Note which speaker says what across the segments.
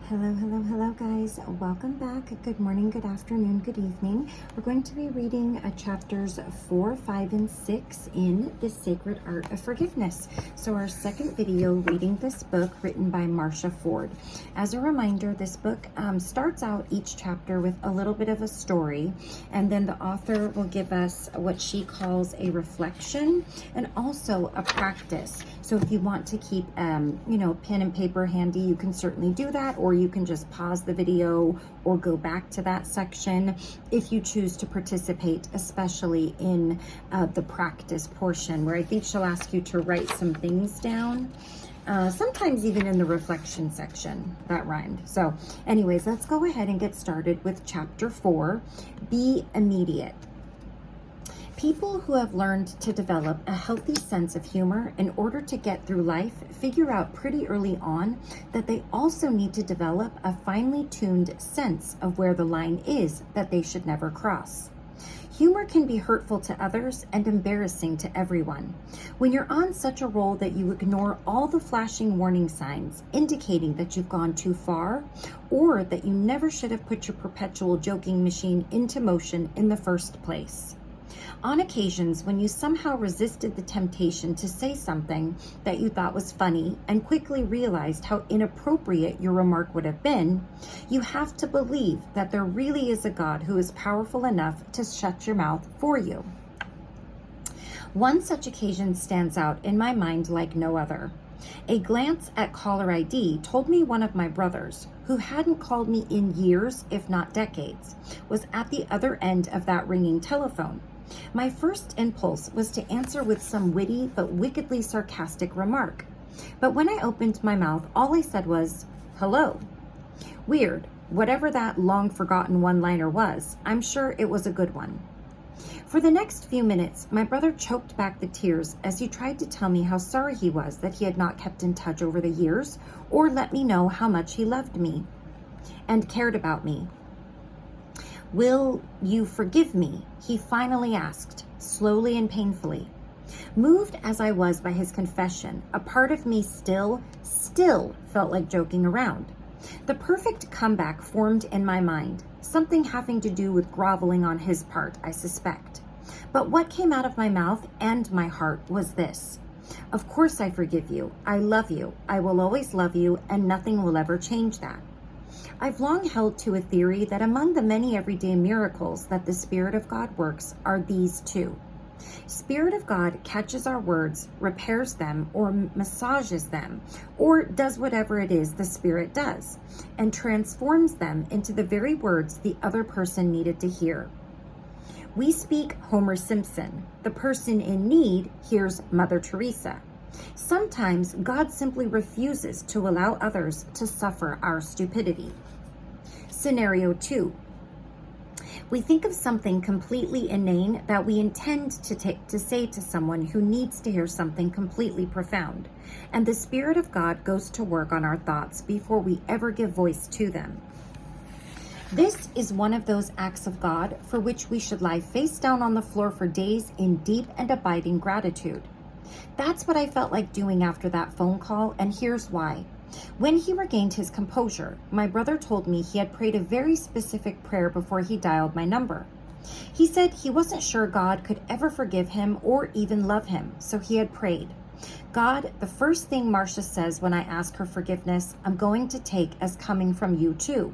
Speaker 1: Hello, guys. Welcome back. Good morning, good afternoon, good evening. We're going to be reading chapters 4, 5, and 6 in The Sacred Art of Forgiveness. So our second video reading this book written by Marcia Ford. As a reminder, this book starts out each chapter with a little bit of a story, and then the author will give us what she calls a reflection and also a practice. So if you want to keep, pen and paper handy, you can certainly do that, or you can just pause the video or go back to that section if you choose to participate, especially in the practice portion, where I think she'll ask you to write some things down. Sometimes even in the reflection section. That rhymed. So anyways, let's go ahead and get started with chapter 4, Be Immediate. People who have learned to develop a healthy sense of humor in order to get through life figure out pretty early on that they also need to develop a finely tuned sense of where the line is that they should never cross. Humor can be hurtful to others and embarrassing to everyone. When you're on such a roll that you ignore all the flashing warning signs indicating that you've gone too far, or that you never should have put your perpetual joking machine into motion in the first place. On occasions when you somehow resisted the temptation to say something that you thought was funny and quickly realized how inappropriate your remark would have been, you have to believe that there really is a God who is powerful enough to shut your mouth for you. One such occasion stands out in my mind like no other. A glance at caller ID told me one of my brothers, who hadn't called me in years, if not decades, was at the other end of that ringing telephone. My first impulse was to answer with some witty but wickedly sarcastic remark. But when I opened my mouth, all I said was, "Hello." Weird. Whatever that long-forgotten one-liner was, I'm sure it was a good one. For the next few minutes, my brother choked back the tears as he tried to tell me how sorry he was that he had not kept in touch over the years, or let me know how much he loved me and cared about me. "Will you forgive me?" he finally asked, slowly and painfully. Moved as I was by his confession, a part of me still felt like joking around. The perfect comeback formed in my mind, something having to do with groveling on his part, I suspect. But what came out of my mouth and my heart was this: "Of course I forgive you. I love you. I will always love you, and nothing will ever change that." I've long held to a theory that among the many everyday miracles that the Spirit of God works are these two. Spirit of God catches our words, repairs them, or massages them, or does whatever it is the Spirit does, and transforms them into the very words the other person needed to hear. We speak Homer Simpson. The person in need hears Mother Teresa. Sometimes God simply refuses to allow others to suffer our stupidity. Scenario 2. We think of something completely inane that we intend to say to someone who needs to hear something completely profound, and the Spirit of God goes to work on our thoughts before we ever give voice to them. This is one of those acts of God for which we should lie face down on the floor for days in deep and abiding gratitude. That's what I felt like doing after that phone call, and here's why. When he regained his composure, my brother told me he had prayed a very specific prayer before he dialed my number. He said he wasn't sure God could ever forgive him or even love him, so he had prayed, "God, the first thing Marcia says when I ask her forgiveness, I'm going to take as coming from you too.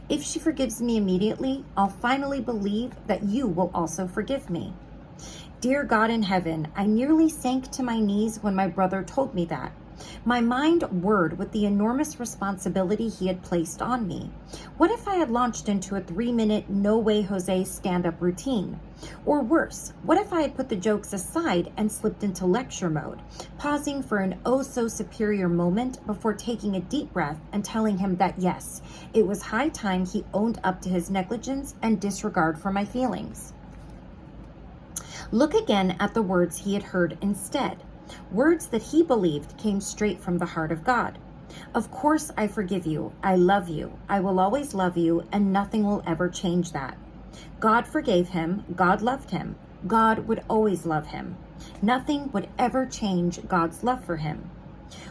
Speaker 1: If she forgives me immediately, I'll finally believe that you will also forgive me." Dear God in heaven, I nearly sank to my knees when my brother told me that. My mind whirred with the enormous responsibility he had placed on me. What if I had launched into a 3-minute "No Way Jose" stand-up routine? Or worse, what if I had put the jokes aside and slipped into lecture mode, pausing for an oh-so-superior moment before taking a deep breath and telling him that yes, it was high time he owned up to his negligence and disregard for my feelings? Look again at the words he had heard instead. Words that he believed came straight from the heart of God. "Of course I forgive you. I love you. I will always love you, and nothing will ever change that." God forgave him. God loved him. God would always love him. Nothing would ever change God's love for him.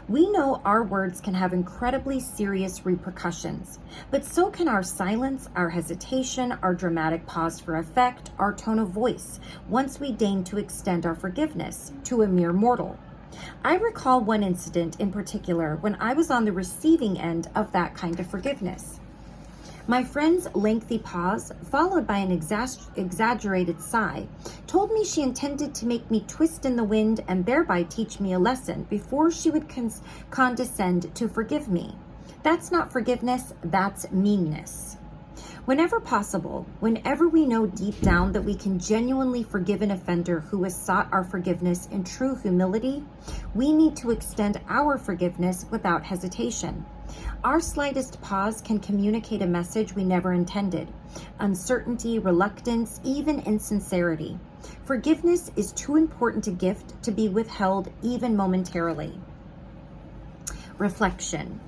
Speaker 1: We know our words can have incredibly serious repercussions, but so can our silence, our hesitation, our dramatic pause for effect, our tone of voice, once we deign to extend our forgiveness to a mere mortal. I recall one incident in particular when I was on the receiving end of that kind of forgiveness. My friend's lengthy pause, followed by an exaggerated sigh, told me she intended to make me twist in the wind and thereby teach me a lesson before she would condescend to forgive me. That's not forgiveness, that's meanness. Whenever possible, whenever we know deep down that we can genuinely forgive an offender who has sought our forgiveness in true humility, we need to extend our forgiveness without hesitation. Our slightest pause can communicate a message we never intended: uncertainty, reluctance, even insincerity. Forgiveness is too important a gift to be withheld even momentarily. Reflection.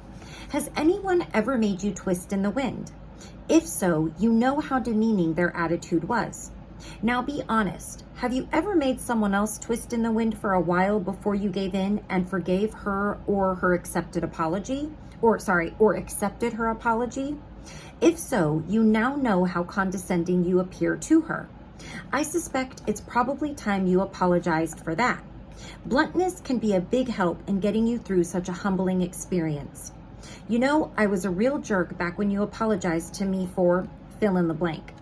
Speaker 1: Has anyone ever made you twist in the wind? If so, you know how demeaning their attitude was. Now be honest. Have you ever made someone else twist in the wind for a while before you gave in and forgave her or her accepted apology? Or accepted her apology? If so, you now know how condescending you appear to her. I suspect it's probably time you apologized for that. Bluntness can be a big help in getting you through such a humbling experience. You know, I was a real jerk back when you apologized to me for fill in the blank.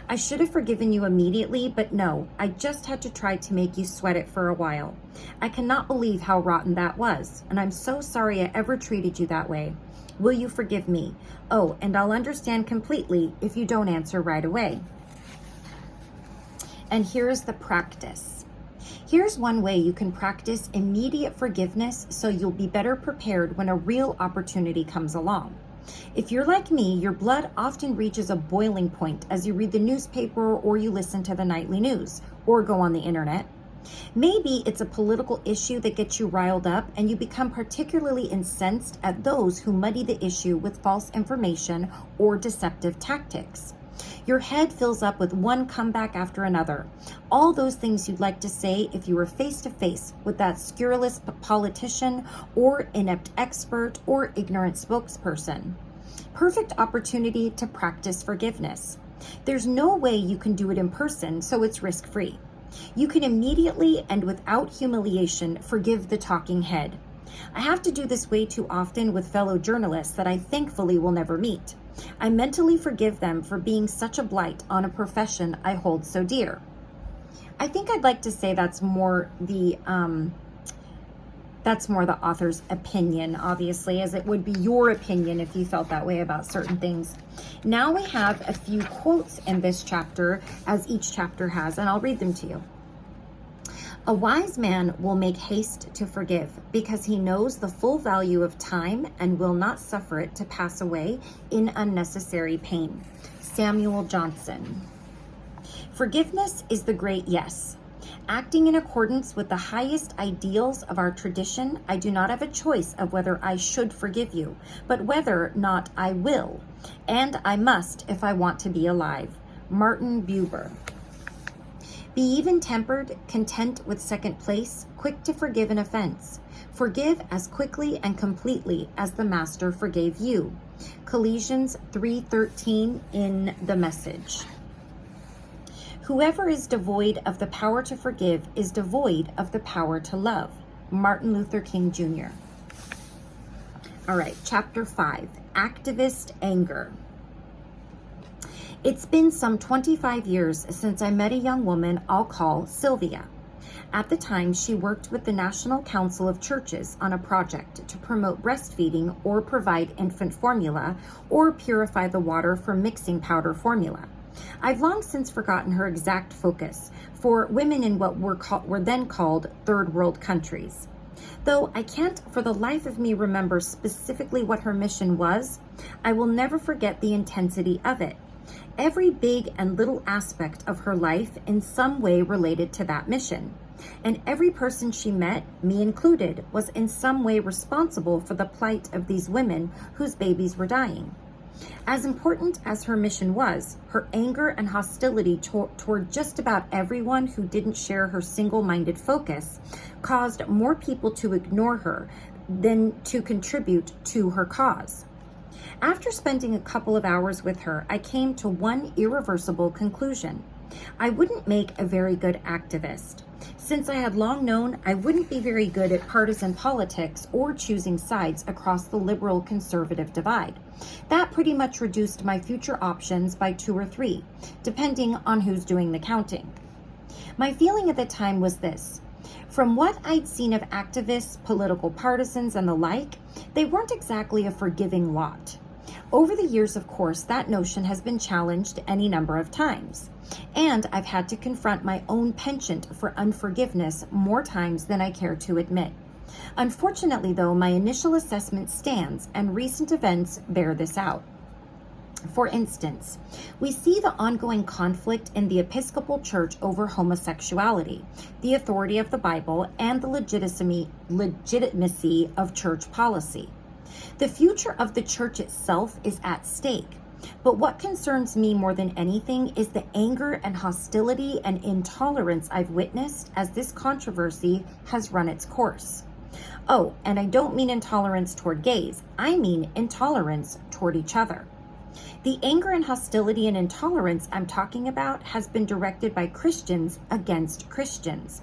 Speaker 1: I should have forgiven you immediately, but no, I just had to try to make you sweat it for a while. I cannot believe how rotten that was, and I'm so sorry I ever treated you that way. Will you forgive me? Oh, and I'll understand completely if you don't answer right away. And here's the practice. Here's one way you can practice immediate forgiveness so you'll be better prepared when a real opportunity comes along. If you're like me, your blood often reaches a boiling point as you read the newspaper or you listen to the nightly news or go on the internet. Maybe it's a political issue that gets you riled up and you become particularly incensed at those who muddy the issue with false information or deceptive tactics. Your head fills up with one comeback after another. All those things you'd like to say if you were face to face with that scurrilous politician or inept expert or ignorant spokesperson. Perfect opportunity to practice forgiveness. There's no way you can do it in person, so it's risk-free. You can immediately and without humiliation forgive the talking head. I have to do this way too often with fellow journalists that I thankfully will never meet. I mentally forgive them for being such a blight on a profession I hold so dear. I think I'd like to say that's more the author's opinion, obviously, as it would be your opinion if you felt that way about certain things. Now we have a few quotes in this chapter, as each chapter has, and I'll read them to you. A wise man will make haste to forgive because he knows the full value of time and will not suffer it to pass away in unnecessary pain. Samuel Johnson. Forgiveness is the great yes. Acting in accordance with the highest ideals of our tradition, I do not have a choice of whether I should forgive you, but whether not I will, and I must if I want to be alive. Martin Buber. Be even-tempered, content with second place, quick to forgive an offense. Forgive as quickly and completely as the Master forgave you. Colossians 3:13 in the Message. Whoever is devoid of the power to forgive is devoid of the power to love. Martin Luther King Jr. All right, chapter 5, Activist Anger. It's been some 25 years since I met a young woman I'll call Sylvia. At the time, she worked with the National Council of Churches on a project to promote breastfeeding or provide infant formula or purify the water from mixing powder formula. I've long since forgotten her exact focus for women in what were then called third world countries. Though I can't for the life of me remember specifically what her mission was, I will never forget the intensity of it. Every big and little aspect of her life in some way related to that mission. And every person she met, me included, was in some way responsible for the plight of these women whose babies were dying. As important as her mission was, her anger and hostility toward just about everyone who didn't share her single-minded focus caused more people to ignore her than to contribute to her cause. After spending a couple of hours with her, I came to one irreversible conclusion. I wouldn't make a very good activist. Since I had long known I wouldn't be very good at partisan politics or choosing sides across the liberal-conservative divide. That pretty much reduced my future options by 2 or 3, depending on who's doing the counting. My feeling at the time was this. From what I'd seen of activists, political partisans, and the like, they weren't exactly a forgiving lot. Over the years, of course, that notion has been challenged any number of times. And I've had to confront my own penchant for unforgiveness more times than I care to admit. Unfortunately, though, my initial assessment stands, and recent events bear this out. For instance, we see the ongoing conflict in the Episcopal Church over homosexuality, the authority of the Bible, and the legitimacy of church policy. The future of the church itself is at stake. But what concerns me more than anything is the anger and hostility and intolerance I've witnessed as this controversy has run its course. Oh, and I don't mean intolerance toward gays. I mean intolerance toward each other. The anger and hostility and intolerance I'm talking about has been directed by Christians against Christians.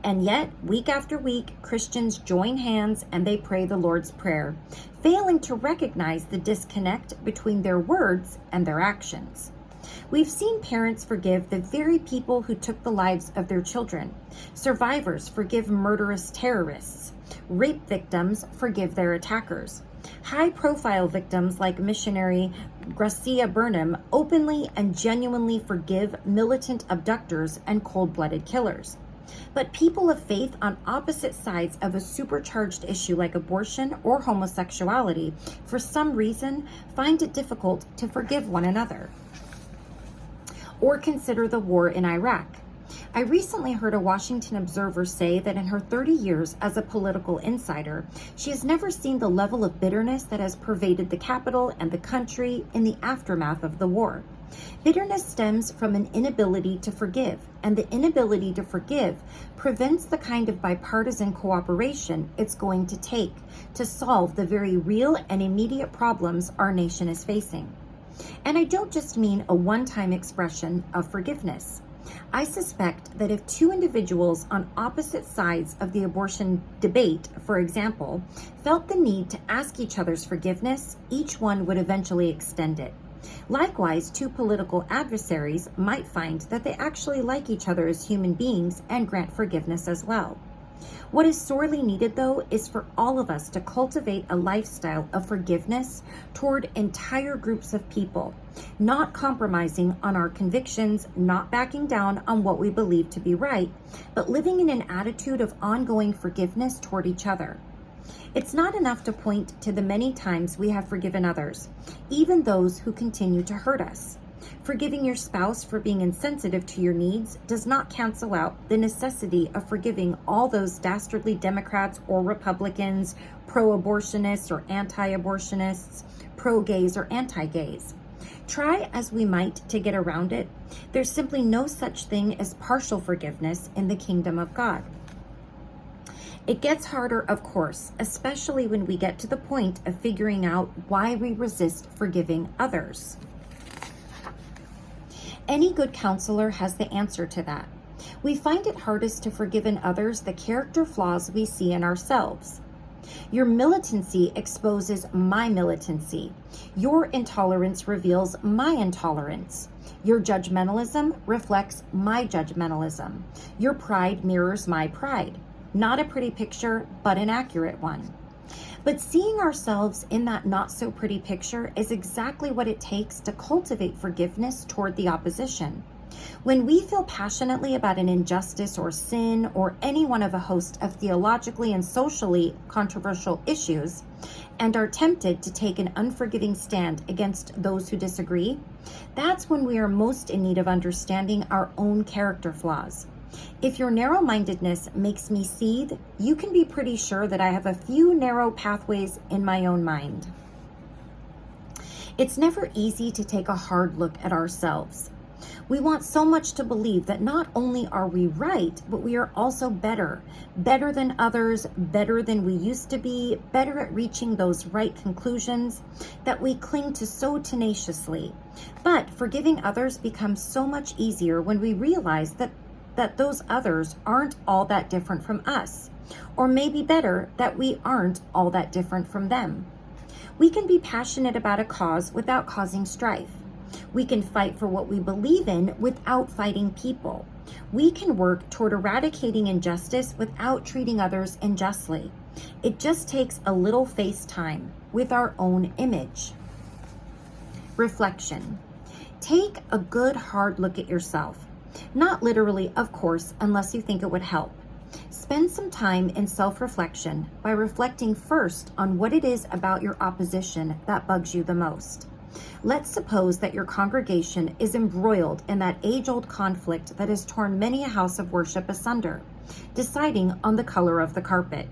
Speaker 1: And yet, week after week, Christians join hands and they pray the Lord's Prayer, failing to recognize the disconnect between their words and their actions. We've seen parents forgive the very people who took the lives of their children. Survivors forgive murderous terrorists. Rape victims forgive their attackers. High-profile victims like missionary Gracia Burnham openly and genuinely forgive militant abductors and cold-blooded killers. But people of faith on opposite sides of a supercharged issue like abortion or homosexuality, for some reason, find it difficult to forgive one another. Or consider the war in Iraq. I recently heard a Washington Observer say that in her 30 years as a political insider, she has never seen the level of bitterness that has pervaded the Capitol and the country in the aftermath of the war. Bitterness stems from an inability to forgive, and the inability to forgive prevents the kind of bipartisan cooperation it's going to take to solve the very real and immediate problems our nation is facing. And I don't just mean a one-time expression of forgiveness. I suspect that if two individuals on opposite sides of the abortion debate, for example, felt the need to ask each other's forgiveness, each one would eventually extend it. Likewise, two political adversaries might find that they actually like each other as human beings and grant forgiveness as well. What is sorely needed, though, is for all of us to cultivate a lifestyle of forgiveness toward entire groups of people, not compromising on our convictions, not backing down on what we believe to be right, but living in an attitude of ongoing forgiveness toward each other. It's not enough to point to the many times we have forgiven others, even those who continue to hurt us. Forgiving your spouse for being insensitive to your needs does not cancel out the necessity of forgiving all those dastardly Democrats or Republicans, pro-abortionists or anti-abortionists, pro-gays or anti-gays. Try as we might to get around it, there's simply no such thing as partial forgiveness in the kingdom of God. It gets harder, of course, especially when we get to the point of figuring out why we resist forgiving others. Any good counselor has the answer to that. We find it hardest to forgive in others the character flaws we see in ourselves. Your militancy exposes my militancy. Your intolerance reveals my intolerance. Your judgmentalism reflects my judgmentalism. Your pride mirrors my pride. Not a pretty picture, but an accurate one. But seeing ourselves in that not so pretty picture is exactly what it takes to cultivate forgiveness toward the opposition. When we feel passionately about an injustice or sin or any one of a host of theologically and socially controversial issues and are tempted to take an unforgiving stand against those who disagree, that's when we are most in need of understanding our own character flaws. If your narrow-mindedness makes me seethe, you can be pretty sure that I have a few narrow pathways in my own mind. It's never easy to take a hard look at ourselves. We want so much to believe that not only are we right, but we are also better than others, better than we used to be, better at reaching those right conclusions that we cling to so tenaciously. But forgiving others becomes so much easier when we realize that those others aren't all that different from us, or maybe better, that we aren't all that different from them. We can be passionate about a cause without causing strife. We can fight for what we believe in without fighting people. We can work toward eradicating injustice without treating others unjustly. It just takes a little face time with our own image. Reflection. Take a good hard look at yourself. Not literally, of course, unless you think it would help. Spend some time in self-reflection by reflecting first on what it is about your opposition that bugs you the most. Let's suppose that your congregation is embroiled in that age-old conflict that has torn many a house of worship asunder, deciding on the color of the carpet.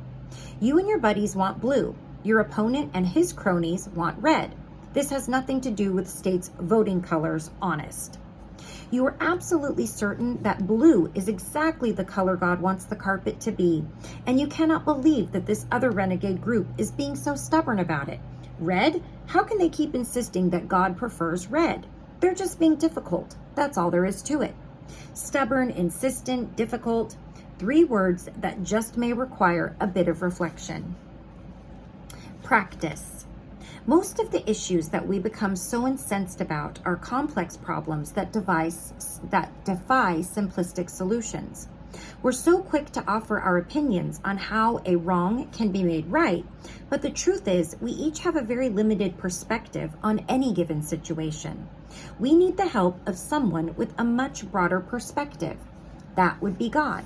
Speaker 1: You and your buddies want blue. Your opponent and his cronies want red. This has nothing to do with states' voting colors, honest. You are absolutely certain that blue is exactly the color God wants the carpet to be, and you cannot believe that this other renegade group is being so stubborn about it. Red? How can they keep insisting that God prefers red? They're just being difficult. That's all there is to it. Stubborn, insistent, difficult. 3 words that just may require a bit of reflection. Practice. Most of the issues that we become so incensed about are complex problems that defy simplistic solutions. We're so quick to offer our opinions on how a wrong can be made right, but the truth is we each have a very limited perspective on any given situation. We need the help of someone with a much broader perspective. That would be God.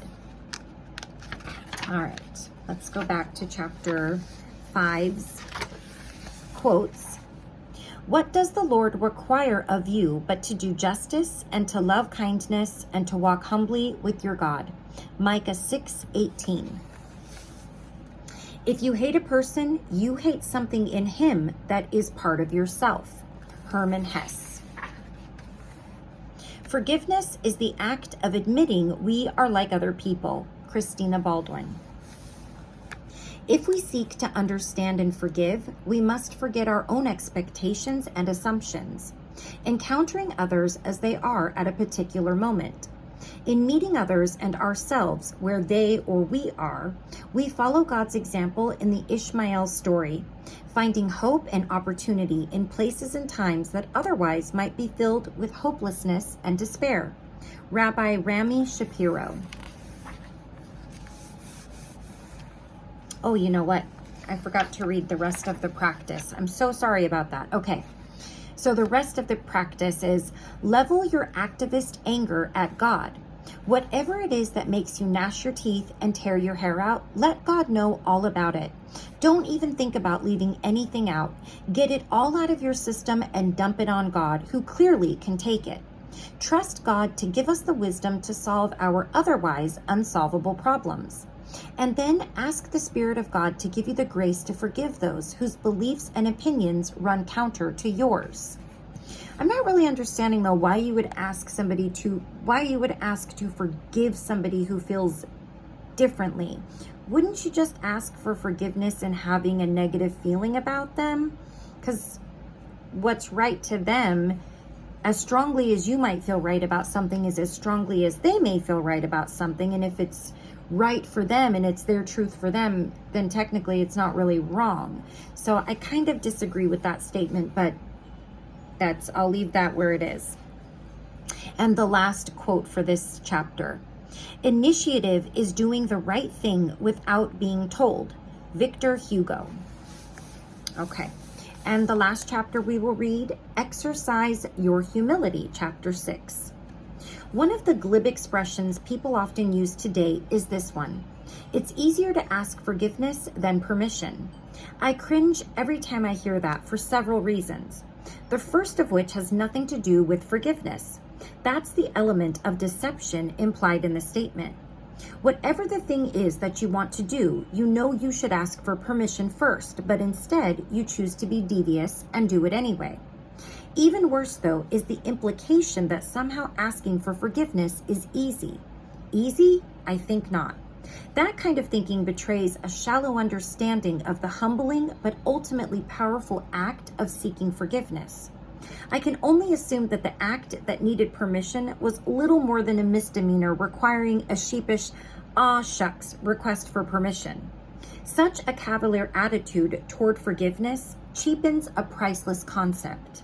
Speaker 1: All right, let's go back to chapter 5's quotes. What does the Lord require of you but to do justice and to love kindness and to walk humbly with your God? Micah 6:18. If you hate a person, you hate something in him that is part of yourself. Herman Hesse. Forgiveness is the act of admitting we are like other people. Christina Baldwin. If we seek to understand and forgive, we must forget our own expectations and assumptions, encountering others as they are at a particular moment. In meeting others and ourselves where they or we are, we follow God's example in the Ishmael story, finding hope and opportunity in places and times that otherwise might be filled with hopelessness and despair. Rabbi Rami Shapiro. Oh, you know what? I forgot to read the rest of the practice. I'm so sorry about that. Okay. So the rest of the practice is level your activist anger at God. Whatever it is that makes you gnash your teeth and tear your hair out, let God know all about it. Don't even think about leaving anything out. Get it all out of your system and dump it on God, who clearly can take it. Trust God to give us the wisdom to solve our otherwise unsolvable problems. And then ask the Spirit of God to give you the grace to forgive those whose beliefs and opinions run counter to yours. I'm not really understanding though why you would ask to forgive somebody who feels differently. Wouldn't you just ask for forgiveness and having a negative feeling about them? Because what's right to them, as strongly as you might feel right about something, is as strongly as they may feel right about something. And if it's right for them and it's their truth for them, then technically it's not really wrong. So I kind of disagree with that statement, but I'll leave that where it is. And the last quote for this chapter. Initiative is doing the right thing without being told. Victor Hugo. Okay. And the last chapter we will read, Exercise Your Humility, chapter 6. One of the glib expressions people often use today is this one. It's easier to ask forgiveness than permission. I cringe every time I hear that for several reasons. The first of which has nothing to do with forgiveness. That's the element of deception implied in the statement. Whatever the thing is that you want to do, you know you should ask for permission first, but instead you choose to be devious and do it anyway. Even worse, though, is the implication that somehow asking for forgiveness is easy. Easy? I think not. That kind of thinking betrays a shallow understanding of the humbling but ultimately powerful act of seeking forgiveness. I can only assume that the act that needed permission was little more than a misdemeanor requiring a sheepish, "ah shucks" request for permission. Such a cavalier attitude toward forgiveness cheapens a priceless concept.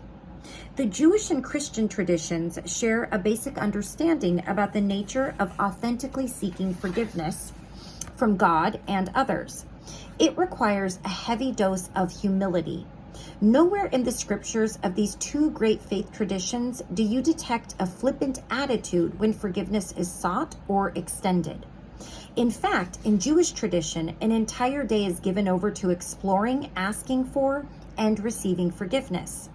Speaker 1: The Jewish and Christian traditions share a basic understanding about the nature of authentically seeking forgiveness from God and others. It requires a heavy dose of humility. Nowhere in the scriptures of these two great faith traditions do you detect a flippant attitude when forgiveness is sought or extended. In fact, in Jewish tradition, an entire day is given over to exploring, asking for, and receiving forgiveness.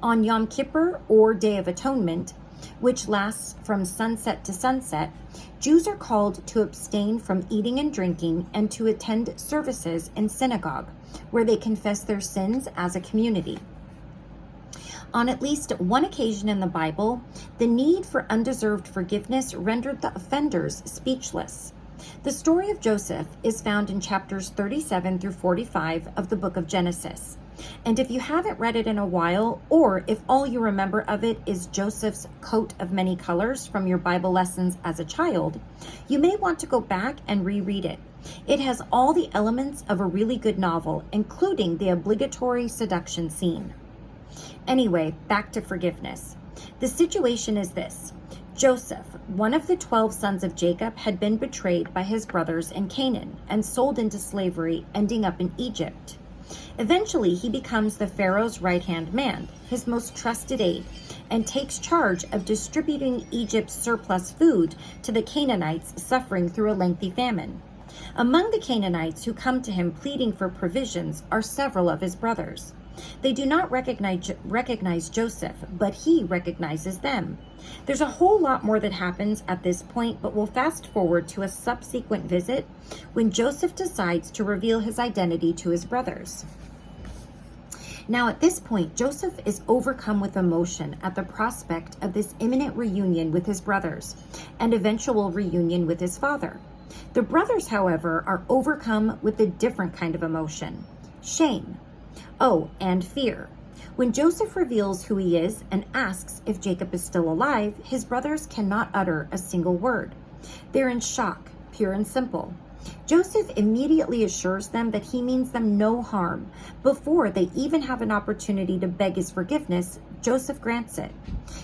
Speaker 1: On Yom Kippur, or Day of Atonement, which lasts from sunset to sunset, Jews are called to abstain from eating and drinking and to attend services in synagogue, where they confess their sins as a community. On at least one occasion in the Bible, the need for undeserved forgiveness rendered the offenders speechless. The story of Joseph is found in chapters 37 through 45 of the book of Genesis. And if you haven't read it in a while, or if all you remember of it is Joseph's coat of many colors from your Bible lessons as a child, you may want to go back and reread it. It has all the elements of a really good novel, including the obligatory seduction scene. Anyway, back to forgiveness. The situation is this. Joseph, one of the 12 sons of Jacob, had been betrayed by his brothers in Canaan and sold into slavery, ending up in Egypt. Eventually, he becomes the Pharaoh's right-hand man, his most trusted aide, and takes charge of distributing Egypt's surplus food to the Canaanites suffering through a lengthy famine. Among the Canaanites who come to him pleading for provisions are several of his brothers. They do not recognize Joseph, but he recognizes them. There's a whole lot more that happens at this point, but we'll fast forward to a subsequent visit when Joseph decides to reveal his identity to his brothers. Now at this point, Joseph is overcome with emotion at the prospect of this imminent reunion with his brothers and eventual reunion with his father. The brothers, however, are overcome with a different kind of emotion: shame. Oh, and fear. When Joseph reveals who he is and asks if Jacob is still alive, his brothers cannot utter a single word. They're in shock, pure and simple. Joseph immediately assures them that he means them no harm. Before they even have an opportunity to beg his forgiveness, Joseph grants it.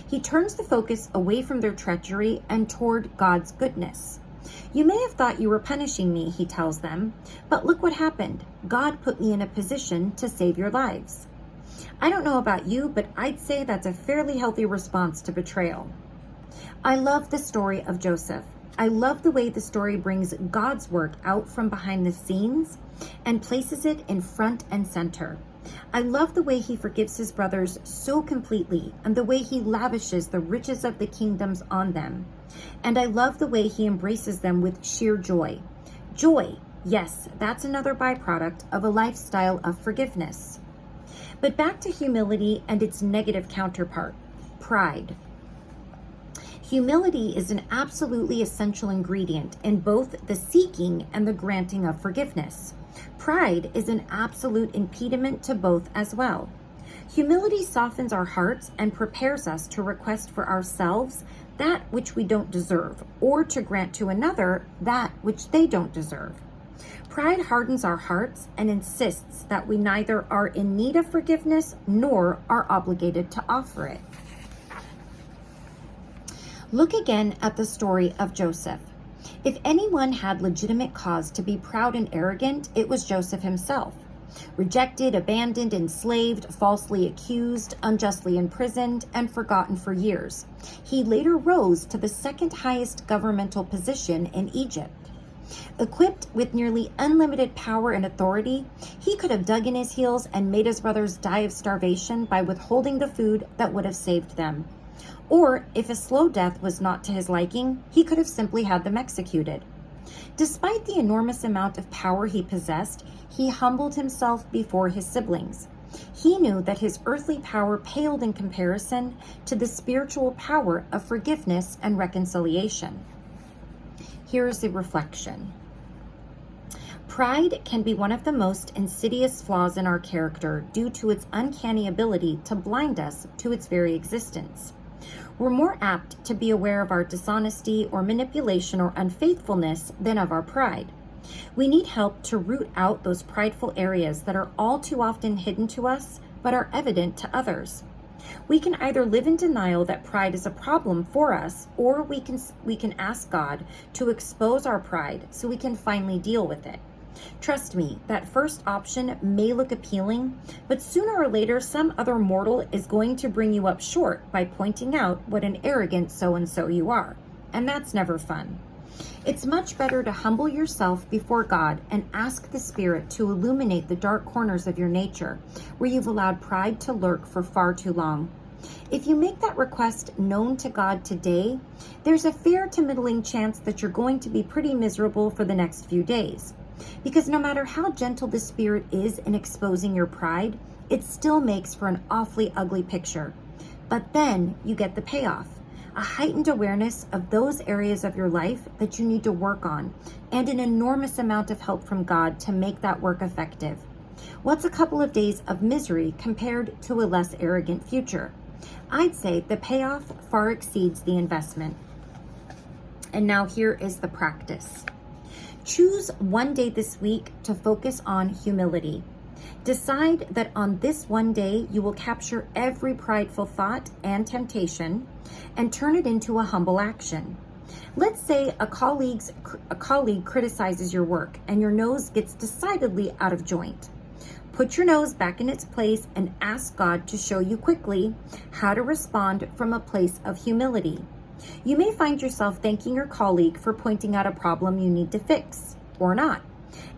Speaker 1: He turns the focus away from their treachery and toward God's goodness. "You may have thought you were punishing me," he tells them, "but look what happened. God put me in a position to save your lives." I don't know about you, but I'd say that's a fairly healthy response to betrayal. I love the story of Joseph. I love the way the story brings God's work out from behind the scenes and places it in front and center. I love the way he forgives his brothers so completely and the way he lavishes the riches of the kingdoms on them. And I love the way he embraces them with sheer joy. Joy, yes, that's another byproduct of a lifestyle of forgiveness. But back to humility and its negative counterpart, pride. Humility is an absolutely essential ingredient in both the seeking and the granting of forgiveness. Pride is an absolute impediment to both as well. Humility softens our hearts and prepares us to request for ourselves that which we don't deserve, or to grant to another that which they don't deserve. Pride hardens our hearts and insists that we neither are in need of forgiveness nor are obligated to offer it. Look again at the story of Joseph. If anyone had legitimate cause to be proud and arrogant, it was Joseph himself. Rejected, abandoned, enslaved, falsely accused, unjustly imprisoned, and forgotten for years, he later rose to the second highest governmental position in Egypt. Equipped with nearly unlimited power and authority, he could have dug in his heels and made his brothers die of starvation by withholding the food that would have saved them. Or, if a slow death was not to his liking, he could have simply had them executed. Despite the enormous amount of power he possessed, he humbled himself before his siblings. He knew that his earthly power paled in comparison to the spiritual power of forgiveness and reconciliation. Here's the reflection. Pride can be one of the most insidious flaws in our character due to its uncanny ability to blind us to its very existence. We're more apt to be aware of our dishonesty or manipulation or unfaithfulness than of our pride. We need help to root out those prideful areas that are all too often hidden to us but are evident to others. We can either live in denial that pride is a problem for us, or we can ask God to expose our pride so we can finally deal with it. Trust me, that first option may look appealing, but sooner or later some other mortal is going to bring you up short by pointing out what an arrogant so-and-so you are, and that's never fun. It's much better to humble yourself before God and ask the Spirit to illuminate the dark corners of your nature, where you've allowed pride to lurk for far too long. If you make that request known to God today, there's a fair to middling chance that you're going to be pretty miserable for the next few days. Because no matter how gentle the Spirit is in exposing your pride, it still makes for an awfully ugly picture. But then you get the payoff. A heightened awareness of those areas of your life that you need to work on, and an enormous amount of help from God to make that work effective. What's a couple of days of misery compared to a less arrogant future? I'd say the payoff far exceeds the investment. And now here is the practice. Choose one day this week to focus on humility. Decide that on this one day you will capture every prideful thought and temptation and turn it into a humble action. Let's say a colleague criticizes your work and your nose gets decidedly out of joint. Put your nose back in its place and ask God to show you quickly how to respond from a place of humility. You may find yourself thanking your colleague for pointing out a problem you need to fix, or not.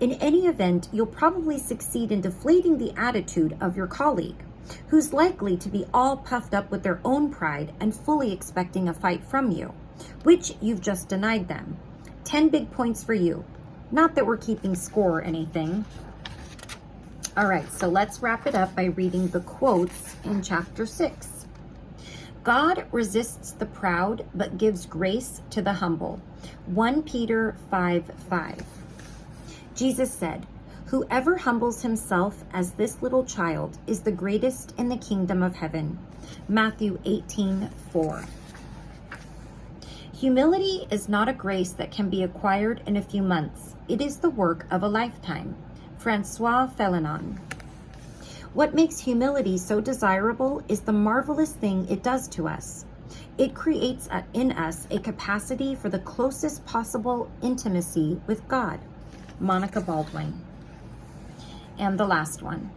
Speaker 1: In any event, you'll probably succeed in deflating the attitude of your colleague, who's likely to be all puffed up with their own pride and fully expecting a fight from you, which you've just denied them. 10 big points for you. Not that we're keeping score or anything. All right, so let's wrap it up by reading the quotes in chapter 6. God resists the proud, but gives grace to the humble. 1 Peter 5:5. Jesus said, "Whoever humbles himself as this little child is the greatest in the kingdom of heaven." Matthew 18:4. Humility is not a grace that can be acquired in a few months. It is the work of a lifetime. Francois Félinon. What makes humility so desirable is the marvelous thing it does to us. It creates in us a capacity for the closest possible intimacy with God. Monica Baldwin. And the last one.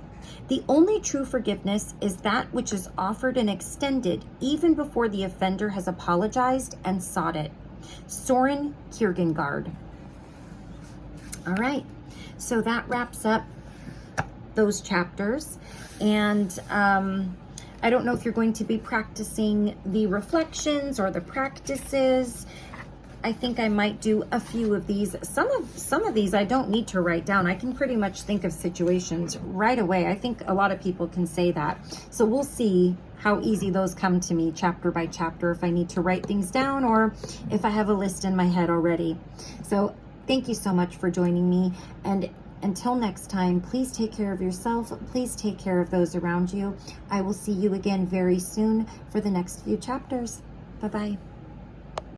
Speaker 1: The only true forgiveness is that which is offered and extended even before the offender has apologized and sought it. Soren Kierkegaard. All right, so that wraps up those chapters. And I don't know if you're going to be practicing the reflections or the practices. I think I might do a few of these. Some of these I don't need to write down. I can pretty much think of situations right away. I think a lot of people can say that. So we'll see how easy those come to me chapter by chapter, if I need to write things down or if I have a list in my head already. So thank you so much for joining me. And until next time, please take care of yourself. Please take care of those around you. I will see you again very soon for the next few chapters. Bye-bye.